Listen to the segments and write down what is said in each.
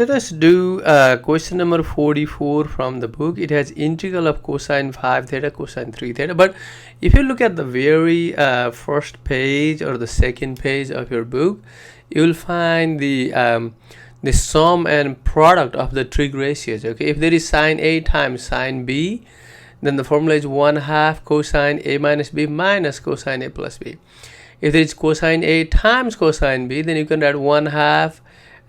Let us do question number 44 from the book. It has integral of cosine 5 theta, cosine 3 theta. But if you look at the very first page or the second page of your book, you will find the sum and product of the trig ratios. Okay, if there is sine A times sine B, then the formula is 1/2 cosine A minus B minus cosine A plus B. If there is cosine A times cosine B, then you can write 1/2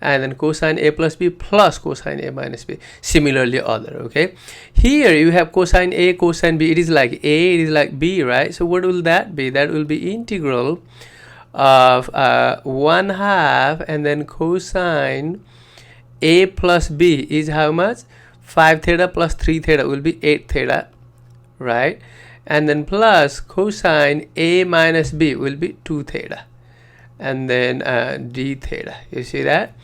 and then cosine A plus B plus cosine A minus B. Similarly other, okay? Here you have cosine A, cosine B. It is like A, it is like B, right? So what will that be? That will be integral of 1/2 and then cosine A plus B is how much? 5 theta plus 3 theta will be 8 theta, right? And then plus cosine A minus B will be 2 theta. And then d theta, you see that?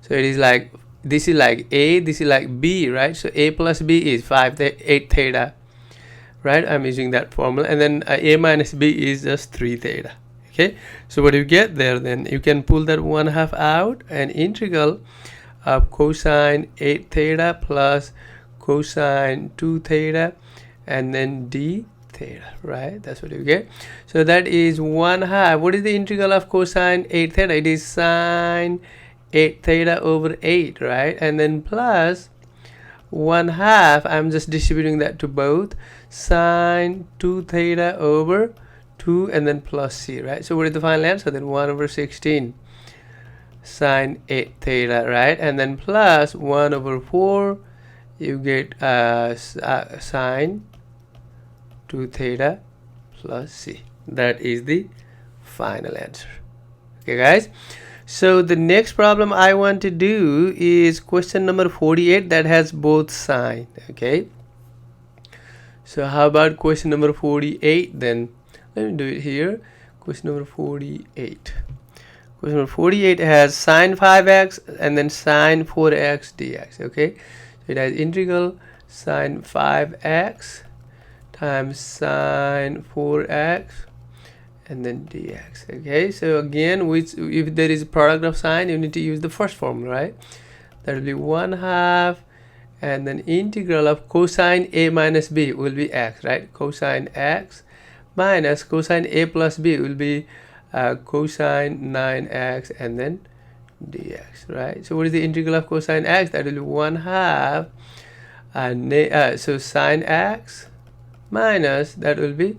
So it is like, this is like A, this is like B, right? So A plus B is 8 theta, right? I'm using that formula. And then A minus B is just 3 theta, okay? So what you get there, then you can pull that 1/2 out, and integral of cosine 8 theta plus cosine 2 theta and then d theta, right? That's what you get. So that is 1/2. What is the integral of cosine 8 theta? It is sine 8 theta over 8, right? And then plus 1/2, I'm just distributing that to both, sine 2 theta over 2 and then plus c, right? So what is the final answer? Then 1/16 sine 8 theta, right? And then plus 1/4, you get sine 2 theta plus c. That is the final answer. Okay guys, so the next problem I want to do is question number 48 that has both sine. Okay, so how about question number 48 then? Let me do it here. Question number 48. Question number 48 has sine 5x and then sine 4x dx. Okay, so it has integral sine 5x times sine 4x and then dx. Okay, so again, if there is a product of sine, you need to use the first formula, right? That will be 1/2 and then integral of cosine A minus B will be x, right? Cosine x minus cosine A plus B will be cosine 9x and then dx, right? So what is the integral of cosine x? That will be 1/2 so sine x minus, that will be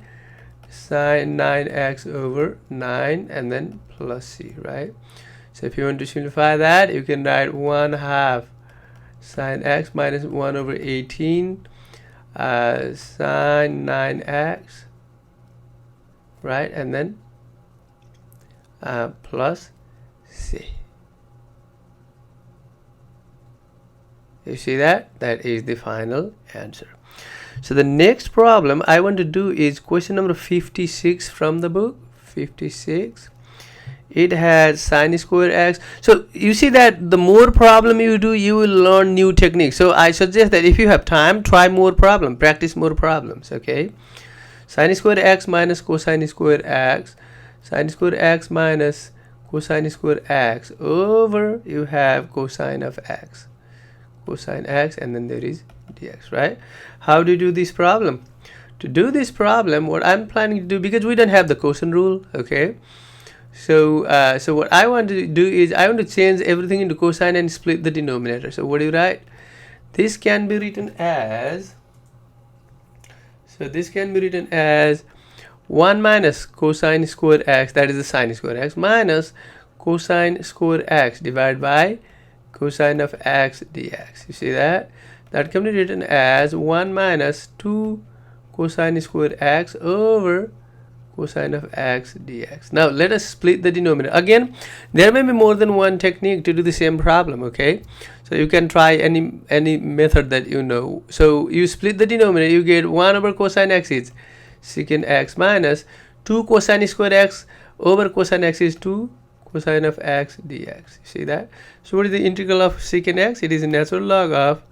sine 9x over 9 and then plus c, right? So if you want to simplify that, you can write 1/2 sine x minus 1/18 sine 9x, right? And then plus c. You see that? That is the final answer. So the next problem I want to do is question number 56 from the book. 56. It has sine square x. So you see that the more problem you do, you will learn new techniques. So I suggest that if you have time, try more problem, practice more problems. Okay, sine square x minus cosine square x, sine square x minus cosine square x over, you have cosine of x, cosine x, and then there is dx, right? How do you do this problem? To do this problem, what I'm planning to do, because we don't have the quotient rule, okay, so what I want to do is I want to change everything into cosine and split the denominator. So what do you write? This can be written as, so this can be written as 1 minus cosine square x, that is the sine square x, minus cosine square x divided by cosine of x dx. You see that? That can be written as 1 minus 2 cosine square x over cosine of x dx. Now let us split the denominator. Again, there may be more than one technique to do the same problem, okay? So you can try any method that you know. So you split the denominator, you get 1 over cosine x is secant x minus 2 cosine square x over cosine x is 2 cosine of x dx. You see that? So what is the integral of secant x? It is natural log of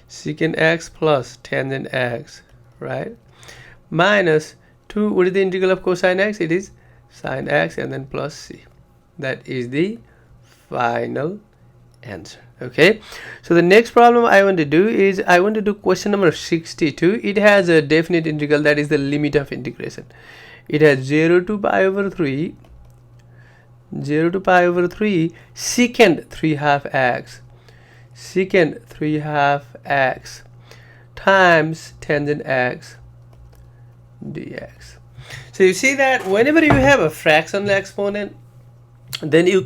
secant x plus tangent x, right? Minus 2, what is the integral of cosine x? It is sine x and then plus c. That is the final answer. Okay, so the next problem I want to do is I want to do question number 62. It has a definite integral, that is the limit of integration. It has 0 to pi over 3 secant 3/2 x times tangent x dx. So you see that whenever you have a fractional exponent, then you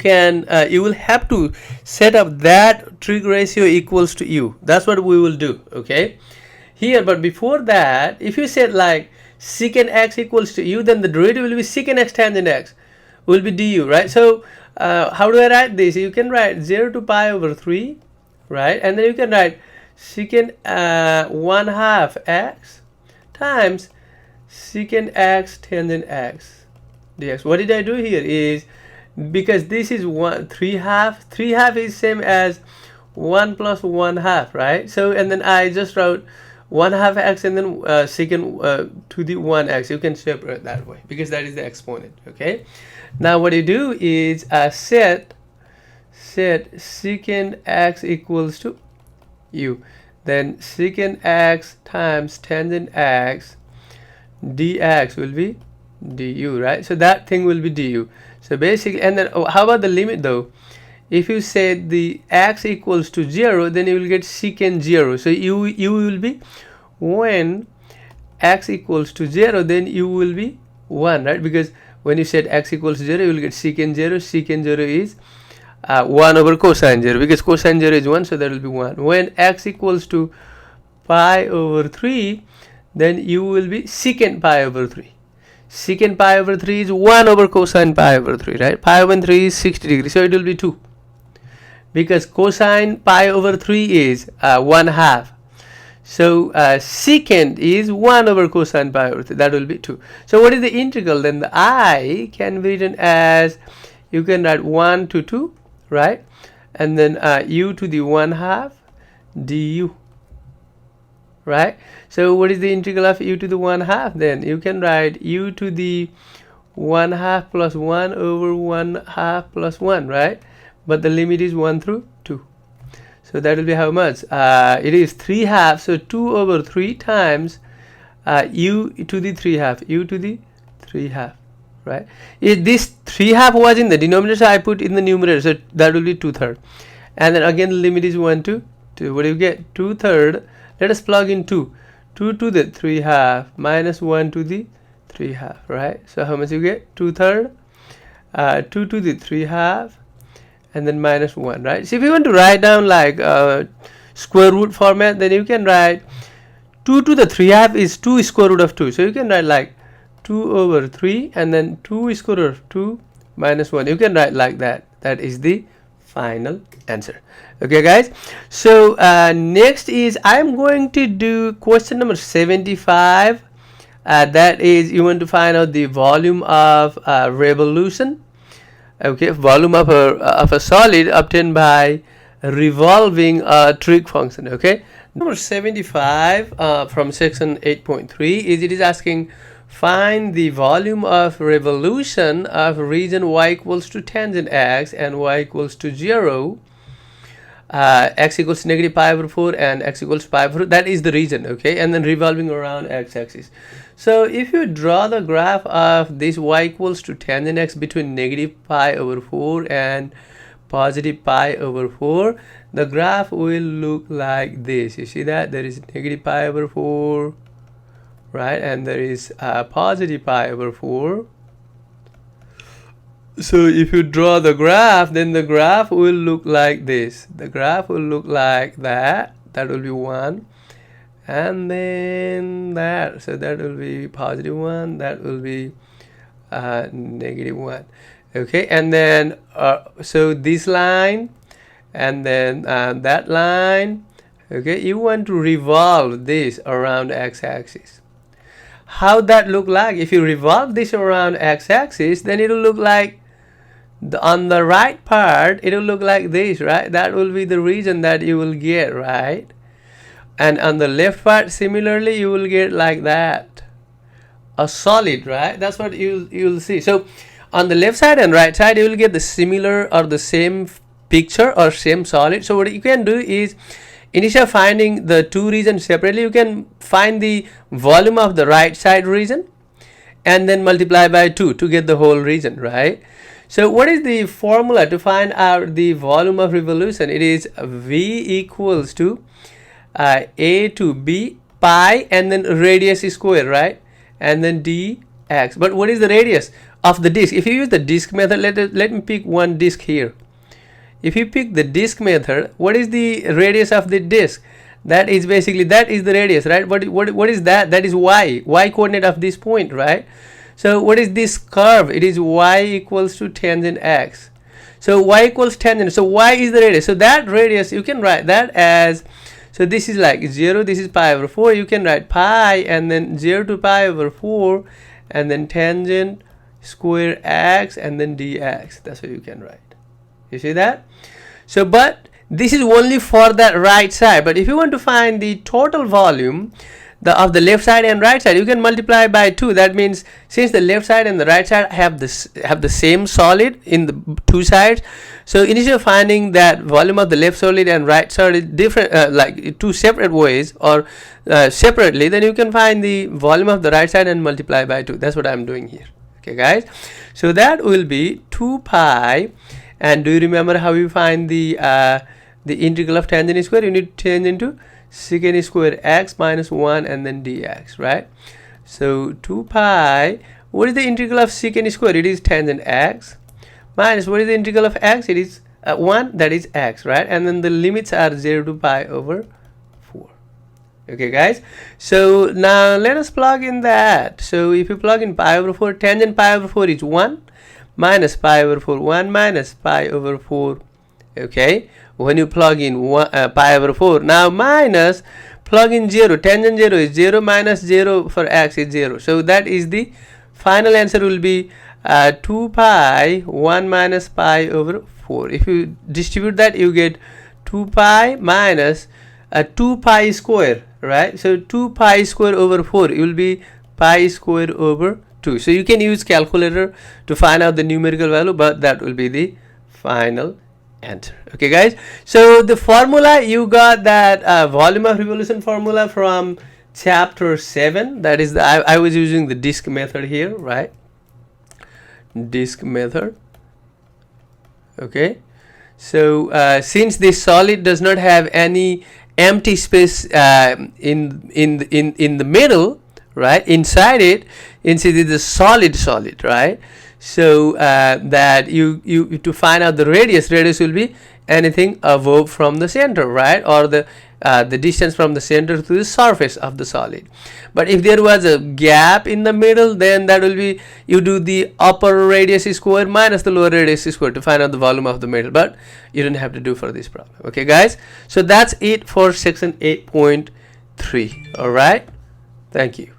will have to set up that trig ratio equals to u. That's what we will do, okay, here. But before that, if you set like secant x equals to u, then the derivative will be secant x tangent x will be du, right? So how do I write this? You can write 0 to pi over 3, right? And then you can write secant 1/2 x times secant x tangent x dx. What did I do here is, because this is 3/2 is same as 1 plus 1/2, right? So and then I just wrote 1/2 x and then secant to the 1x. You can separate that way because that is the exponent, okay? Now what you do is set secant x equals to u, then secant x times tangent x dx will be du, right? So that thing will be du. So basically, and then how about the limit though? If you set the x equals to 0, then you will get secant 0. So you will be, when x equals to 0, then u will be 1, right? Because when you set x equals 0, you will get secant 0. Secant 0 is 1 over cosine 0, because cosine 0 is 1, so that will be 1. When x equals to pi over 3, then u will be secant pi over 3. Secant pi over 3 is 1 over cosine pi over 3, right? Pi over 3 is 60 degrees, so it will be 2. Because cosine pi over 3 is 1/2. So secant is 1 over cosine pi over 3, that will be 2. So what is the integral? Then the I can be written as, you can write 1 to 2, right? And then u to the 1/2 du, right? So what is the integral of u to the 1/2? Then you can write u to the 1/2 plus 1 over 1/2 plus 1, right? But the limit is 1 through 2. So that will be how much? It is 3/2, so 2 over 3 times u to the 3/2, right? If this 3/2 was in the denominator, so I put in the numerator, so that will be 2/3. And then again the limit is 1 to 2. What do you get? 2/3. Let us plug in 2. 2 to the 3/2 minus 1 to the 3/2, right? So how much you get? 2/3. 2 to the 3/2 and then minus 1, right? So if you want to write down like square root format, then you can write 2 to the 3/2 is 2 square root of 2. So you can write like 2 over 3 and then 2 square root of 2 minus 1. You can write like that. That is the final answer. Okay guys, so next is I am going to do question number 75. That is, you want to find out the volume of revolution. Okay, volume of a solid obtained by revolving a trig function. Okay, number 75 from section 8.3 is, it is asking find the volume of revolution of region y equals to tangent x and y equals to 0, x equals to negative pi over 4 and x equals to pi over 4. That is the region, okay, and then revolving around x-axis. So if you draw the graph of this y equals to tangent x between negative pi over 4 and positive pi over 4, the graph will look like this. You see that there is negative pi over 4, right, and there is positive pi over 4. So if you draw the graph, then the graph will look like this. The graph will look like that. That will be 1, and then that. So that will be positive 1. That will be negative 1. Okay, and then so this line, and then that line. Okay, you want to revolve this around x-axis. How that look like? If you revolve this around x-axis, then it will look like on the right part, it will look like this, right? That will be the region that you will get, right? And on the left part, similarly, you will get like that, a solid, right? That's what you'll see. So on the left side and right side, you will get the similar or the same picture or same solid. So what you can do is, instead of finding the two regions separately, you can find the volume of the right side region and then multiply by 2 to get the whole region, right? So what is the formula to find out the volume of revolution? It is V equals to A to B pi and then radius square, right? And then dx. But what is the radius of the disk? If you use the disk method, let me pick one disk here. If you pick the disk method, what is the radius of the disk? That is basically, that is the radius, right? What is that? That is y coordinate of this point, right? So what is this curve? It is y equals to tangent x. So y equals tangent. So y is the radius. So that radius, you can write that as, so this is like 0, this is pi over 4. You can write pi and then 0 to pi over 4 and then tangent square x and then dx. That's what you can write. You see that? So but this is only for that right side. But if you want to find the total volume of the left side and right side, you can multiply by 2. That means since the left side and the right side have the same solid in the two sides, so instead of finding that volume of the left solid and right solid different like two separate ways or separately, then you can find the volume of the right side and multiply by 2. That's what I'm doing here. Okay guys, so that will be 2 pi. And do you remember how you find the integral of tangent square? You need to change into secant square x minus 1 and then dx, right? So 2 pi, what is the integral of secant square? It is tangent x minus, what is the integral of x? It is 1, that is x, right? And then the limits are 0 to pi over 4. Okay guys, so now let us plug in that. So if you plug in pi over 4, tangent pi over 4 is 1 minus pi over 4, 1 minus pi over 4. Okay, when you plug in pi over 4, now minus, plug in 0, tangent 0 is 0 minus 0 for x is 0. So that is the final answer will be 2 pi 1 minus pi over 4. If you distribute that, you get 2 pi minus 2 pi square, right? So 2 pi square over 4, it will be pi square over 2. So you can use calculator to find out the numerical value, but that will be the final answer. Okay guys, so the formula, you got that volume of revolution formula from chapter 7. That is the I was using the disk method here, right? Disk method. Okay, so since this solid does not have any empty space in the middle, right, inside it is a solid, right? So that you to find out the radius will be anything above from the center, right, or the distance from the center to the surface of the solid. But if there was a gap in the middle, then that will be, you do the upper radius square minus the lower radius square to find out the volume of the middle, but you don't have to do for this problem. Okay guys, so that's it for section 8.3. all right, thank you.